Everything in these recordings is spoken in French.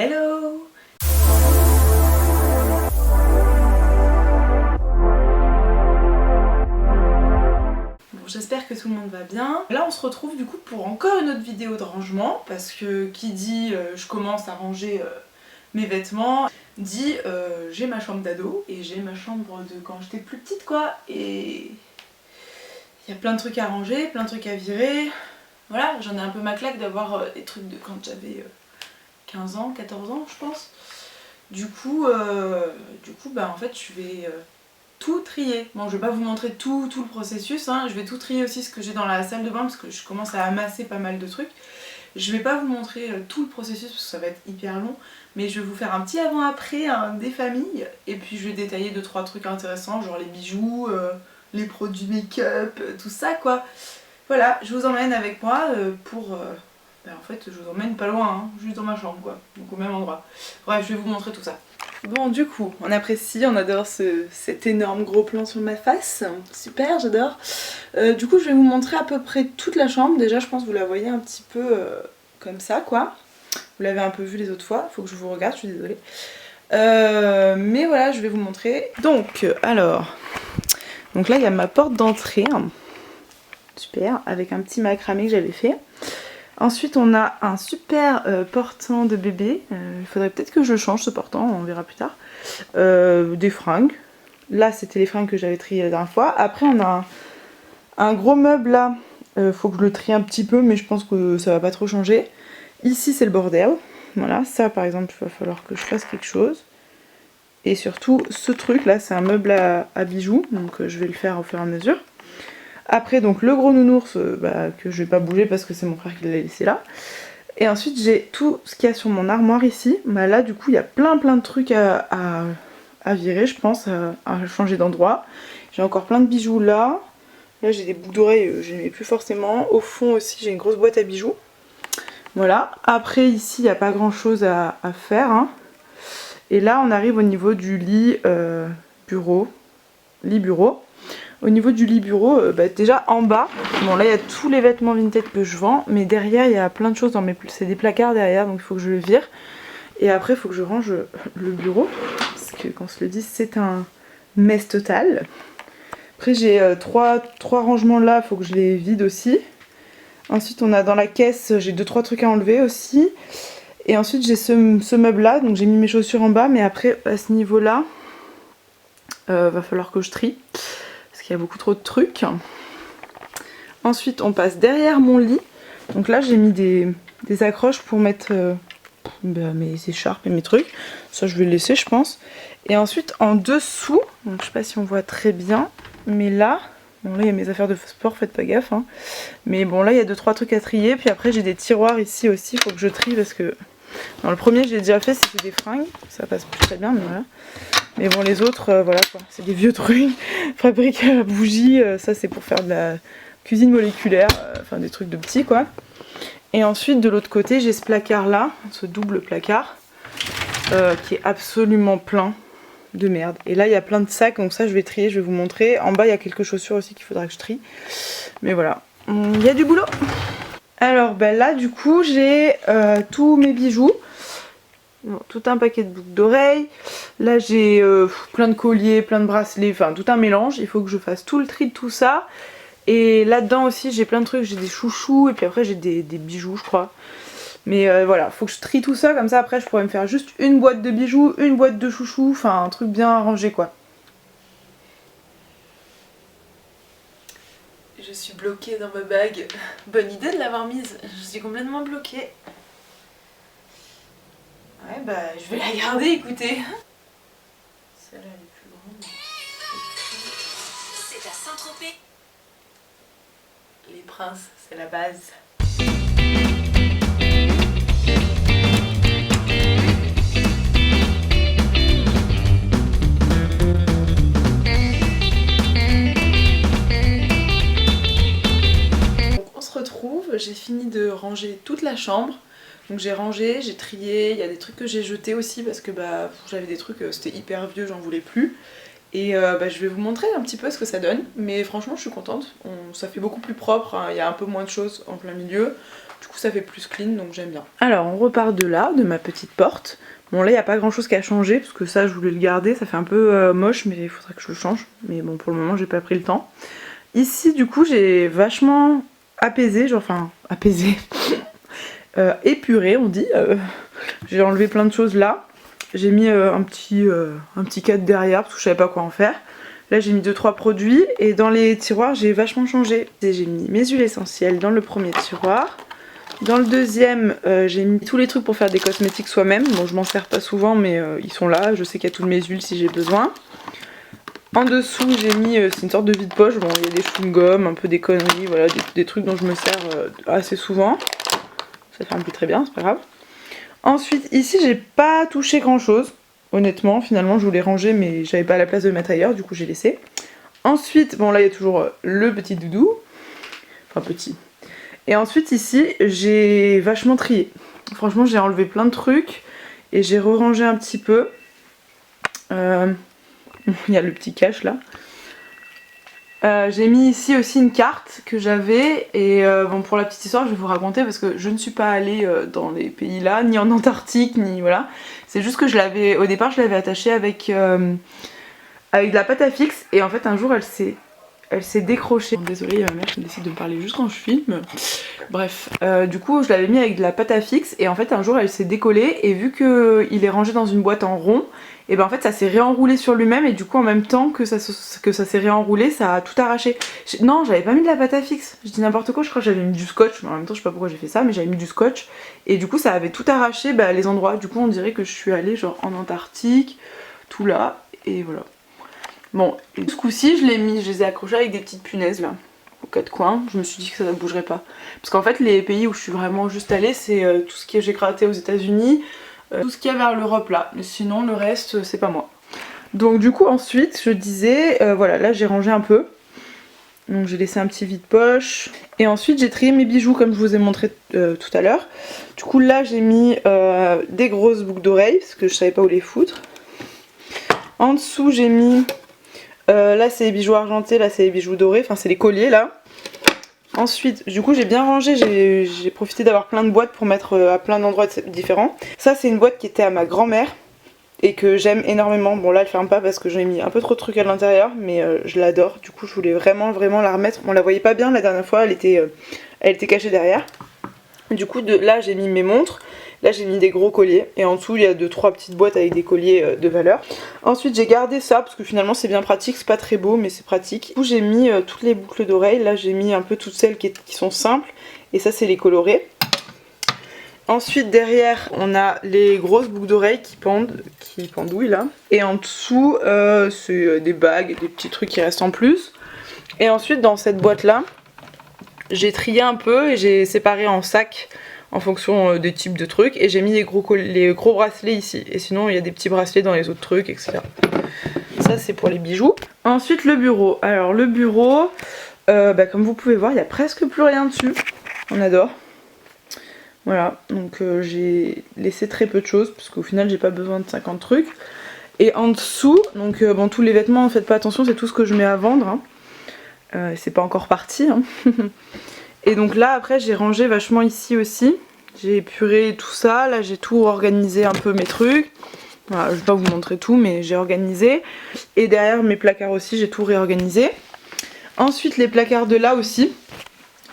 Hello! Bon, j'espère que tout le monde va bien. Là on se retrouve du coup pour encore une autre vidéo de rangement parce que qui dit je commence à ranger mes vêtements dit j'ai ma chambre d'ado et j'ai ma chambre de quand j'étais plus petite quoi, et il y a plein de trucs à ranger, plein de trucs à virer. Voilà, j'en ai un peu ma claque d'avoir des trucs de quand j'avais 15 ans, 14 ans je pense. Du coup bah en fait je vais tout trier. Bon, je vais pas vous montrer tout le processus, hein. Je vais tout trier aussi ce que j'ai dans la salle de bain parce que je commence à amasser pas mal de trucs. Je vais pas vous montrer tout le processus parce que ça va être hyper long, mais je vais vous faire un petit avant-après hein, des familles, et puis je vais détailler 2-3 trucs intéressants, genre les bijoux, les produits make-up, tout ça quoi. Voilà, je vous emmène avec moi pour... en fait, je vous emmène pas loin, hein, juste dans ma chambre quoi, donc au même endroit. Bref, je vais vous montrer tout ça. Bon, du coup, on apprécie, on adore cet énorme gros plan sur ma face. Super, j'adore. Du coup, je vais vous montrer à peu près toute la chambre. Déjà, je pense que vous la voyez un petit peu comme ça, quoi. Vous l'avez un peu vu les autres fois. Faut que je vous regarde, je suis désolée. Mais voilà, je vais vous montrer. Donc, alors... Donc là, il y a ma porte d'entrée. Super, avec un petit macramé que j'avais fait. Ensuite on a un super portant de bébé, il faudrait peut-être que je le change ce portant, on verra plus tard. Des fringues, là c'était les fringues que j'avais triées la dernière fois. Après on a un gros meuble là, faut que je le trie un petit peu mais je pense que ça va pas trop changer. Ici c'est le bordel, voilà, ça par exemple il va falloir que je fasse quelque chose. Et surtout ce truc là c'est un meuble à bijoux, donc je vais le faire au fur et à mesure. Après donc le gros nounours que je vais pas bouger parce que c'est mon frère qui l'a laissé là. Et ensuite j'ai tout ce qu'il y a sur mon armoire ici. Là du coup il y a plein de trucs à virer je pense, à changer d'endroit. J'ai encore plein de bijoux là. Là j'ai des boucles d'oreilles, je n'aimais plus forcément. Au fond aussi j'ai une grosse boîte à bijoux. Voilà. Après ici il n'y a pas grand chose à faire. Hein. Et là on arrive au niveau du lit bureau. Lit bureau. Au niveau du lit bureau, déjà en bas, bon là il y a tous les vêtements vintage que je vends, mais derrière il y a plein de choses dans mes... C'est des placards derrière, donc il faut que je le vire. Et après il faut que je range le bureau, parce que qu'on se le dise c'est un mess total. Après j'ai trois rangements là, il faut que je les vide aussi. Ensuite on a dans la caisse, j'ai 2-3 trucs à enlever aussi. Et ensuite j'ai ce meuble là, donc j'ai mis mes chaussures en bas, mais après à ce niveau là, va falloir que je trie. Il y a beaucoup trop de trucs. Ensuite on passe derrière mon lit. Donc là j'ai mis des accroches pour mettre mes écharpes et mes trucs. Ça je vais le laisser je pense. Et ensuite en dessous, donc je sais pas si on voit très bien, mais là, bon là il y a mes affaires de sport, faites pas gaffe. Hein. Mais bon là il y a 2-3 trucs à trier. Puis après j'ai des tiroirs ici aussi, il faut que je trie parce que... Dans le premier je l'ai déjà fait, c'était des fringues. Ça passe plus très bien mais voilà. Mais bon les autres voilà quoi, c'est des vieux trucs, fabriqués à la bougie, ça c'est pour faire de la cuisine moléculaire, enfin des trucs de petits quoi. Et ensuite de l'autre côté j'ai ce placard là, ce double placard, qui est absolument plein de merde. Et là il y a plein de sacs, donc ça je vais trier, je vais vous montrer. En bas il y a quelques chaussures aussi qu'il faudra que je trie. Mais voilà, il y a du boulot. Alors là du coup j'ai tous mes bijoux. Bon, tout un paquet de boucles d'oreilles. Là j'ai plein de colliers, plein de bracelets, enfin tout un mélange. Il faut que je fasse tout le tri de tout ça. Et là-dedans aussi j'ai plein de trucs, j'ai des chouchous et puis après j'ai des bijoux je crois. Mais voilà, faut que je trie tout ça, comme ça après je pourrais me faire juste une boîte de bijoux, une boîte de chouchous, enfin un truc bien arrangé quoi. Je suis bloquée dans ma bague. Bonne idée de l'avoir mise, je suis complètement bloquée. Ouais je vais la garder, écoutez. Celle-là elle est plus grande. C'est à Saint-Tropez. Les princes, c'est la base. Donc on se retrouve, j'ai fini de ranger toute la chambre. Donc j'ai rangé, j'ai trié, il y a des trucs que j'ai jetés aussi parce que j'avais des trucs, c'était hyper vieux, j'en voulais plus. Et je vais vous montrer un petit peu ce que ça donne, mais franchement je suis contente, ça fait beaucoup plus propre, hein. Il y a un peu moins de choses en plein milieu, du coup ça fait plus clean donc j'aime bien. Alors on repart de là, de ma petite porte. Bon là il n'y a pas grand chose qu'à changer parce que ça je voulais le garder, ça fait un peu moche mais il faudrait que je le change, mais bon pour le moment j'ai pas pris le temps. Ici du coup j'ai vachement apaisé, épuré on dit, j'ai enlevé plein de choses là. J'ai mis un petit cadre derrière parce que je savais pas quoi en faire. Là j'ai mis 2-3 produits et dans les tiroirs j'ai vachement changé. J'ai mis mes huiles essentielles dans le premier tiroir. Dans le deuxième j'ai mis tous les trucs pour faire des cosmétiques soi-même. Bon je m'en sers pas souvent mais ils sont là, je sais qu'il y a toutes mes huiles si j'ai besoin. En dessous j'ai mis, c'est une sorte de vide-poche, bon il y a des chewing-gums, un peu des conneries, voilà, des trucs dont je me sers assez souvent. Ça fait un peu très bien, c'est pas grave. Ensuite ici j'ai pas touché grand chose, honnêtement finalement je voulais ranger mais j'avais pas la place de le mettre ailleurs du coup j'ai laissé. Ensuite bon là il y a toujours le petit doudou, enfin petit. Et ensuite ici j'ai vachement trié, franchement j'ai enlevé plein de trucs et j'ai re-rangé un petit peu. Il y a le petit cache là. J'ai mis ici aussi une carte que j'avais et bon pour la petite histoire je vais vous raconter parce que je ne suis pas allée dans les pays là, ni en Antarctique, ni voilà. C'est juste que au départ je l'avais attachée avec de la pâte à fixe et en fait un jour elle s'est décrochée. Désolée ma mère qui décide de me parler juste quand je filme. Bref, du coup je l'avais mis avec de la pâte à fixe et en fait un jour elle s'est décollée et vu qu'il est rangé dans une boîte en rond, et ben en fait ça s'est réenroulé sur lui-même et du coup en même temps que ça s'est réenroulé ça a tout arraché. Non j'avais pas mis de la pâte à fixe, je dis n'importe quoi, je crois que j'avais mis du scotch, mais en même temps je sais pas pourquoi j'ai fait ça mais j'avais mis du scotch et du coup ça avait tout arraché les endroits, du coup on dirait que je suis allée genre en Antarctique, tout là et voilà. Bon, et ce coup-ci je les ai accrochés avec des petites punaises là, aux quatre coins, je me suis dit que ça ne bougerait pas. Parce qu'en fait les pays où je suis vraiment juste allée c'est tout ce que j'ai gratté aux États-Unis, tout ce qu'il y a vers l'Europe là, mais sinon le reste c'est pas moi. Donc du coup ensuite je disais, voilà là j'ai rangé un peu, donc j'ai laissé un petit vide-poche. Et ensuite j'ai trié mes bijoux comme je vous ai montré tout à l'heure. Du coup là j'ai mis des grosses boucles d'oreilles parce que je savais pas où les foutre. En dessous j'ai mis... là c'est les bijoux argentés, là c'est les bijoux dorés, enfin c'est les colliers là. Ensuite, du coup j'ai bien rangé, j'ai profité d'avoir plein de boîtes pour mettre à plein d'endroits différents. Ça c'est une boîte qui était à ma grand-mère et que j'aime énormément. Bon là elle ferme pas parce que j'ai mis un peu trop de trucs à l'intérieur, mais je l'adore. Du coup je voulais vraiment la remettre. On la voyait pas bien la dernière fois, elle était cachée derrière. Du coup là j'ai mis mes montres. Là j'ai mis des gros colliers et en dessous il y a 2-3 petites boîtes avec des colliers de valeur. Ensuite j'ai gardé ça parce que finalement c'est bien pratique, c'est pas très beau mais c'est pratique. Du coup j'ai mis toutes les boucles d'oreilles, là j'ai mis un peu toutes celles qui sont simples et ça c'est les colorés. Ensuite derrière on a les grosses boucles d'oreilles qui pendouillent là. Et en dessous c'est des bagues, des petits trucs qui restent en plus. Et ensuite dans cette boîte là j'ai trié un peu et j'ai séparé en sacs en fonction des types de trucs et j'ai mis les gros bracelets ici et sinon il y a des petits bracelets dans les autres trucs etc. Ça c'est pour les bijoux. Ensuite le bureau, alors le bureau comme vous pouvez voir il n'y a presque plus rien dessus, on adore. Voilà donc j'ai laissé très peu de choses parce qu'au final j'ai pas besoin de 50 trucs. Et en dessous donc bon tous les vêtements ne faites pas attention, c'est tout ce que je mets à vendre hein. C'est pas encore parti hein. Et donc là après j'ai rangé vachement ici aussi, j'ai épuré tout ça, là j'ai tout organisé un peu mes trucs, voilà, je vais pas vous montrer tout mais j'ai organisé. Et derrière mes placards aussi j'ai tout réorganisé. Ensuite les placards de là aussi,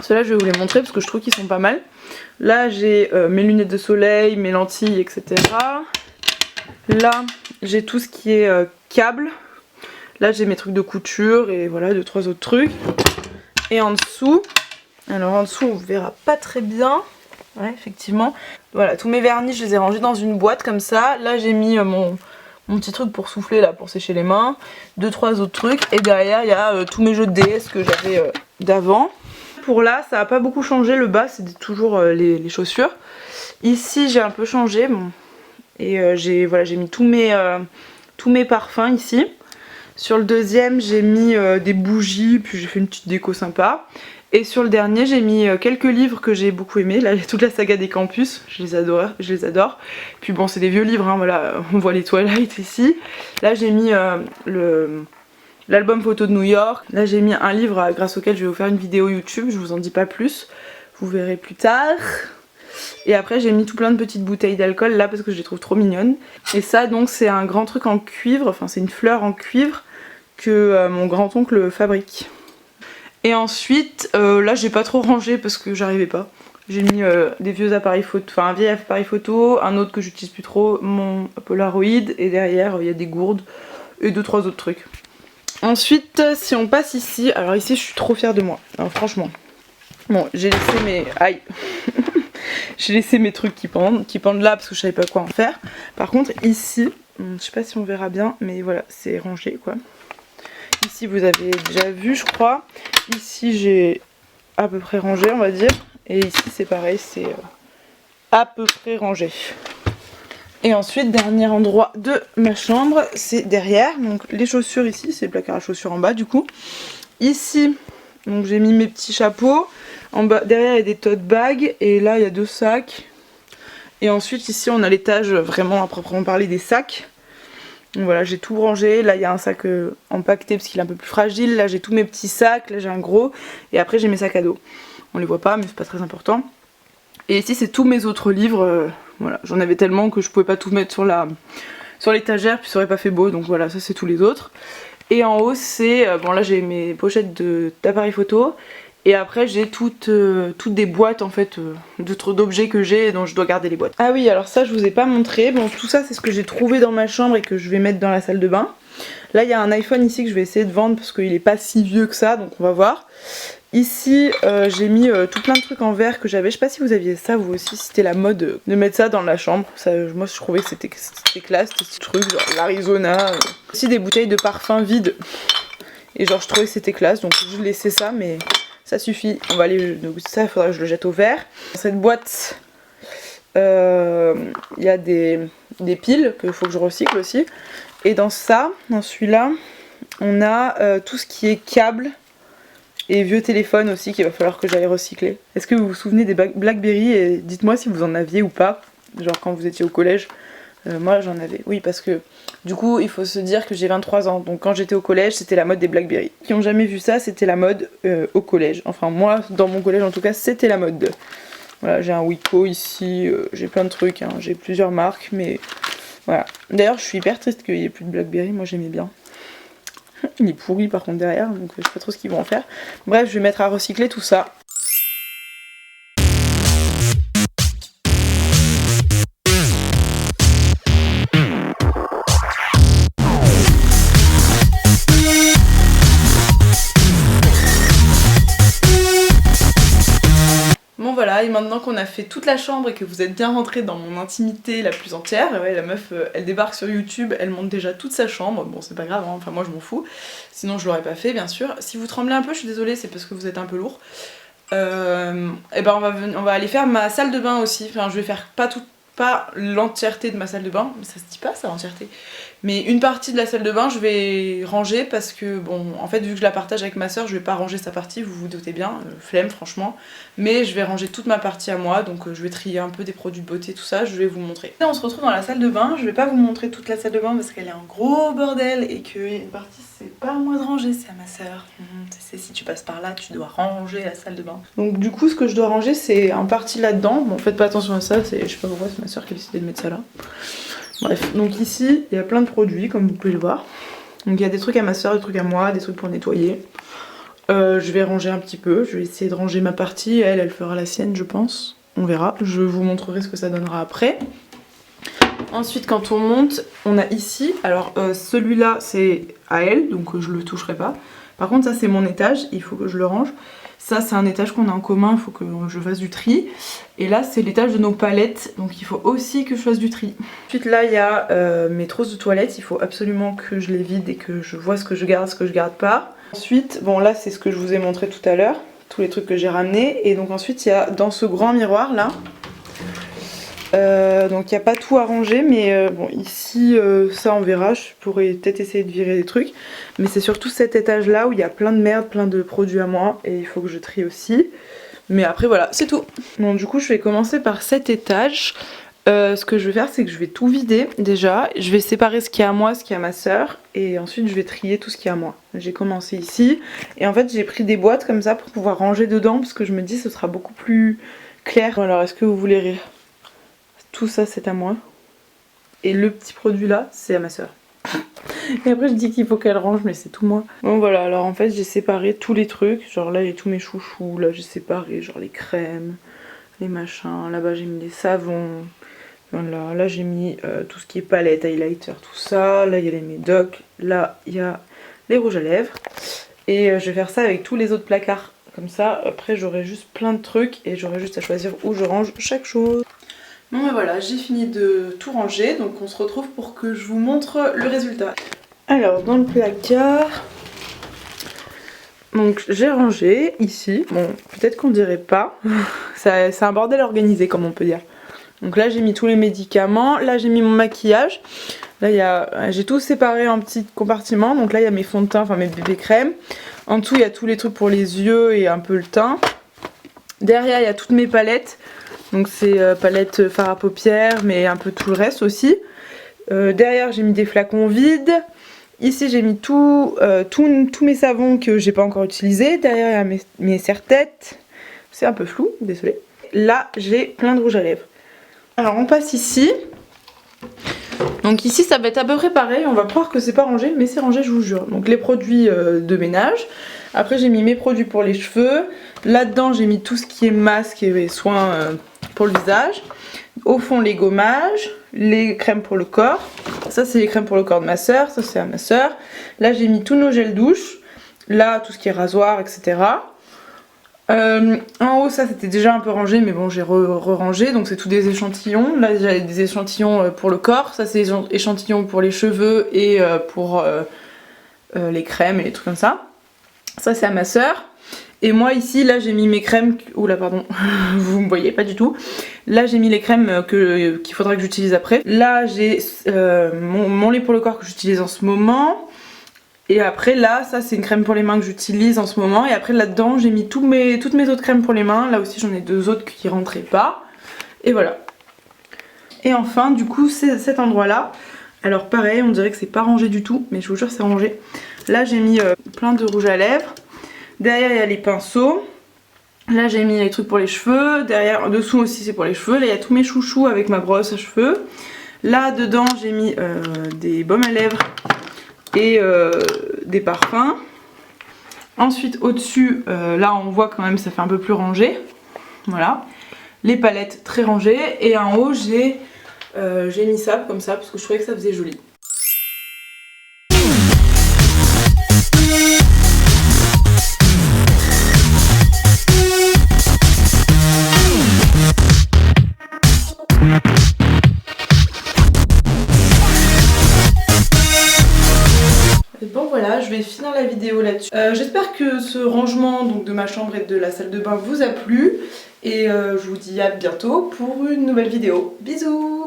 ceux-là je vais vous les montrer parce que je trouve qu'ils sont pas mal. Là j'ai mes lunettes de soleil, mes lentilles etc. Là j'ai tout ce qui est câble, là j'ai mes trucs de couture et voilà 2-3 autres trucs. Et en dessous... Alors en dessous on verra pas très bien, ouais effectivement, voilà tous mes vernis je les ai rangés dans une boîte comme ça, là j'ai mis mon petit truc pour souffler là pour sécher les mains, 2-3 autres trucs et derrière il y a tous mes jeux de DS que j'avais d'avant. Pour là ça a pas beaucoup changé, le bas c'est toujours les chaussures. Ici j'ai un peu changé bon, et j'ai mis tous mes parfums ici. Sur le deuxième j'ai mis des bougies puis j'ai fait une petite déco sympa. Et sur le dernier j'ai mis quelques livres que j'ai beaucoup aimés. Là il y a toute la saga des campus, je les adore. Puis bon c'est des vieux livres, hein, voilà, on voit les Twilight ici. Là j'ai mis l'album photo de New York. Là j'ai mis un livre grâce auquel je vais vous faire une vidéo YouTube, je vous en dis pas plus, vous verrez plus tard. Et après j'ai mis tout plein de petites bouteilles d'alcool là parce que je les trouve trop mignonnes. Et ça donc c'est un grand truc en cuivre, enfin c'est une fleur en cuivre que mon grand-oncle fabrique. Et ensuite là j'ai pas trop rangé parce que j'arrivais pas. J'ai mis des vieux appareils photo, enfin un vieil appareil photo, un autre que j'utilise plus trop, mon Polaroid, et derrière il y a des gourdes et 2-3 autres trucs. Ensuite si on passe ici, alors ici je suis trop fière de moi, alors, franchement. Bon j'ai laissé mes... Aïe. J'ai laissé mes trucs qui pendent là parce que je savais pas quoi en faire. Par contre ici, je sais pas si on verra bien mais voilà c'est rangé quoi. Ici vous avez déjà vu je crois. Ici j'ai à peu près rangé on va dire. Et ici c'est pareil, c'est à peu près rangé. Et ensuite dernier endroit de ma chambre c'est derrière. Donc les chaussures ici, c'est le placard à chaussures en bas du coup. Ici donc j'ai mis mes petits chapeaux. En bas, derrière il y a des tote bags et là il y a 2 sacs. Et ensuite ici on a l'étage vraiment à proprement parler des sacs. Donc voilà j'ai tout rangé, là il y a un sac empaqueté parce qu'il est un peu plus fragile. Là j'ai tous mes petits sacs, là j'ai un gros. Et après j'ai mes sacs à dos. On les voit pas mais c'est pas très important. Et ici c'est tous mes autres livres. Voilà, j'en avais tellement que je pouvais pas tout mettre sur l'étagère puis ça aurait pas fait beau. Donc voilà ça c'est tous les autres. Et en haut c'est, bon là j'ai mes pochettes d'appareils photo. Et après j'ai toutes des boîtes en fait d'objets que j'ai et dont je dois garder les boîtes. Ah oui alors ça je vous ai pas montré, bon tout ça c'est ce que j'ai trouvé dans ma chambre et que je vais mettre dans la salle de bain. Là il y a un iPhone ici que je vais essayer de vendre parce qu'il est pas si vieux que ça donc on va voir. Ici j'ai mis tout plein de trucs en verre que j'avais, je sais pas si vous aviez ça vous aussi, c'était la mode de mettre ça dans la chambre. Ça, moi je trouvais que c'était classe, ces trucs genre l'Arizona. Aussi des bouteilles de parfum vides. Et genre je trouvais que c'était classe donc je laissais ça mais... Ça suffit, on va aller, donc ça il faudra que je le jette au verre. Dans cette boîte, il y a des piles qu'il faut que je recycle aussi. Et dans ça, dans celui-là, on a tout ce qui est câble et vieux téléphone aussi qu'il va falloir que j'aille recycler. Est-ce que vous vous souvenez des Blackberry et dites-moi si vous en aviez ou pas, genre quand vous étiez au collège. Moi j'en avais, oui parce que du coup il faut se dire que j'ai 23 ans, donc quand j'étais au collège c'était la mode des Blackberry. Qui ont jamais vu ça, c'était la mode au collège, enfin moi dans mon collège en tout cas c'était la mode. Voilà j'ai un Wiko ici, j'ai plein de trucs, hein. J'ai plusieurs marques mais voilà. D'ailleurs je suis hyper triste qu'il n'y ait plus de Blackberry, moi j'aimais bien. Il est pourri par contre derrière, donc je sais pas trop ce qu'ils vont en faire. Bref je vais mettre à recycler tout ça. Voilà, et maintenant qu'on a fait toute la chambre et que vous êtes bien rentrés dans mon intimité la plus entière, ouais, la meuf elle débarque sur YouTube, elle monte déjà toute sa chambre, bon c'est pas grave, hein. Enfin moi je m'en fous, sinon je l'aurais pas fait bien sûr. Si vous tremblez un peu, je suis désolée, c'est parce que vous êtes un peu lourd. Et ben on va aller faire ma salle de bain aussi, enfin je vais faire pas l'entièreté de ma salle de bain, mais ça se dit pas ça l'entièreté. Mais une partie de la salle de bain je vais ranger parce que bon en fait vu que je la partage avec ma soeur je vais pas ranger sa partie, vous vous doutez bien, flemme franchement. Mais je vais ranger toute ma partie à moi donc je vais trier un peu des produits de beauté tout ça, je vais vous montrer. Là on se retrouve dans la salle de bain, je vais pas vous montrer toute la salle de bain parce qu'elle est un gros bordel et qu'il y a une partie c'est pas à moi de ranger, c'est à ma soeur. Si tu passes par là tu dois ranger la salle de bain. Donc du coup ce que je dois ranger c'est en partie là-dedans, bon faites pas attention à ça, je sais pas pourquoi c'est ma soeur qui a décidé de mettre ça là. Bref, donc ici, il y a plein de produits, comme vous pouvez le voir. Donc il y a des trucs à ma soeur, des trucs à moi, des trucs pour nettoyer. Je vais ranger un petit peu, je vais essayer de ranger ma partie, elle fera la sienne je pense. On verra, je vous montrerai ce que ça donnera après. Ensuite quand on monte, on a ici, alors celui-là c'est à elle, donc je le toucherai pas. Par contre ça c'est mon étage, il faut que je le range. Ça c'est un étage qu'on a en commun, il faut que je fasse du tri. Et là c'est l'étage de nos palettes, donc il faut aussi que je fasse du tri. Ensuite là il y a mes trousses de toilette, il faut absolument que je les vide et que je vois ce que je garde pas. Ensuite, bon là c'est ce que je vous ai montré tout à l'heure, tous les trucs que j'ai ramenés. Et donc ensuite il y a dans ce grand miroir là, Donc il n'y a pas tout à ranger, mais bon ici ça on verra, je pourrais peut-être essayer de virer des trucs. Mais c'est surtout cet étage là où il y a plein de merde, plein de produits à moi et il faut que je trie aussi. Mais après voilà, c'est tout. Bon du coup je vais commencer par cet étage. Ce que je vais faire c'est que je vais tout vider déjà. Je vais séparer ce qui est à moi, ce qui est à ma soeur. Et ensuite je vais trier tout ce qui est à moi. J'ai commencé ici. Et en fait j'ai pris des boîtes comme ça pour pouvoir ranger dedans. Parce que je me dis ce sera beaucoup plus clair. Alors est-ce que vous voulez rire? Tout ça c'est à moi. Et le petit produit là c'est à ma soeur. Et après je dis qu'il faut qu'elle range mais c'est tout moi. Bon voilà, alors en fait j'ai séparé tous les trucs. Genre là j'ai tous mes chouchous. Là j'ai séparé genre les crèmes, les machins. Là-bas j'ai mis les savons. Voilà, là j'ai mis tout ce qui est palette, highlighter, tout ça. Là il y a les médocs, là il y a les rouges à lèvres. Et je vais faire ça avec tous les autres placards. Comme ça, après j'aurai juste plein de trucs et j'aurai juste à choisir où je range chaque chose. Bon ben voilà, j'ai fini de tout ranger, donc on se retrouve pour que je vous montre le résultat. Alors dans le placard, donc j'ai rangé ici, bon peut-être qu'on dirait pas, c'est un bordel organisé comme on peut dire. Donc là j'ai mis tous les médicaments, là j'ai mis mon maquillage, là j'ai tout séparé en petits compartiments, donc là il y a mes fonds de teint, enfin mes bébés crèmes, en dessous il y a tous les trucs pour les yeux et un peu le teint, derrière il y a toutes mes palettes, donc c'est palettes fard à paupières mais un peu tout le reste aussi, derrière j'ai mis des flacons vides, ici j'ai mis tous mes savons que j'ai pas encore utilisés, derrière il y a mes serre-têtes, c'est un peu flou, désolé, là j'ai plein de rouge à lèvres. Alors on passe ici, donc ici ça va être à peu près pareil, on va croire que c'est pas rangé mais c'est rangé je vous jure. Donc les produits de ménage, après j'ai mis mes produits pour les cheveux, là-dedans j'ai mis tout ce qui est masque et soins pour le visage, au fond les gommages, les crèmes pour le corps, ça c'est les crèmes pour le corps de ma soeur, ça c'est à ma soeur, là j'ai mis tous nos gels douche, là tout ce qui est rasoir etc. En haut ça c'était déjà un peu rangé mais bon j'ai re-rangé donc c'est tous des échantillons. Là j'ai des échantillons pour le corps, ça c'est des échantillons pour les cheveux et pour les crèmes et les trucs comme ça. Ça c'est à ma soeur. Et moi ici là j'ai mis mes crèmes, oula pardon, vous me voyez pas du tout. Là j'ai mis les crèmes qu'il faudra que j'utilise après. Là j'ai mon lait pour le corps que j'utilise en ce moment. Et après là, ça c'est une crème pour les mains que j'utilise en ce moment. Et après là-dedans j'ai mis toutes mes autres crèmes pour les mains. Là aussi j'en ai deux autres qui rentraient pas. Et voilà. Et enfin du coup c'est cet endroit là. Alors pareil on dirait que c'est pas rangé du tout. Mais je vous jure c'est rangé. Là j'ai mis plein de rouge à lèvres. Derrière il y a les pinceaux. Là j'ai mis les trucs pour les cheveux. Derrière, en dessous aussi c'est pour les cheveux. Là il y a tous mes chouchous avec ma brosse à cheveux. Là dedans j'ai mis des baumes à lèvres et des parfums. Ensuite au dessus là on voit quand même ça fait un peu plus rangé, voilà, les palettes très rangées et en haut j'ai mis ça comme ça parce que je trouvais que ça faisait joli. Bon voilà, je vais finir la vidéo là-dessus. J'espère que ce rangement donc, de ma chambre et de la salle de bain vous a plu. Et je vous dis à bientôt pour une nouvelle vidéo. Bisous!